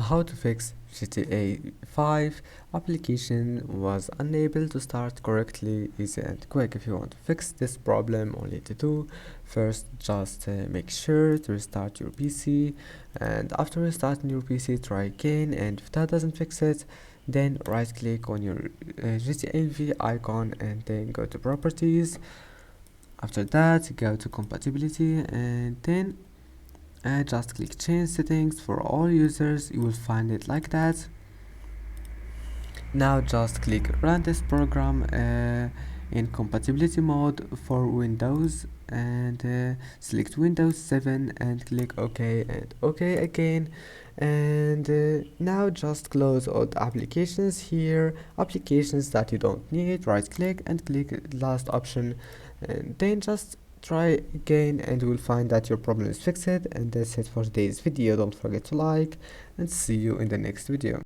how to fix GTA 5 application was unable to start correctly. Easy and quick. If you want to fix this problem, all you need to do first, just make sure to restart your PC, and after restarting your PC, try again, and if that doesn't fix it, then right click on your GTA V icon and then go to properties. After that, go to compatibility and then just click change settings for all users. You will find it like that. Now just click run this program in compatibility mode for Windows, and select Windows 7 and click OK and OK again. And now just close all the applications here, applications that you don't need. Right click and click last option, and then just try again, and you will find that your problem is fixed. And that's it for today's video. Don't forget to like, and see you in the next video.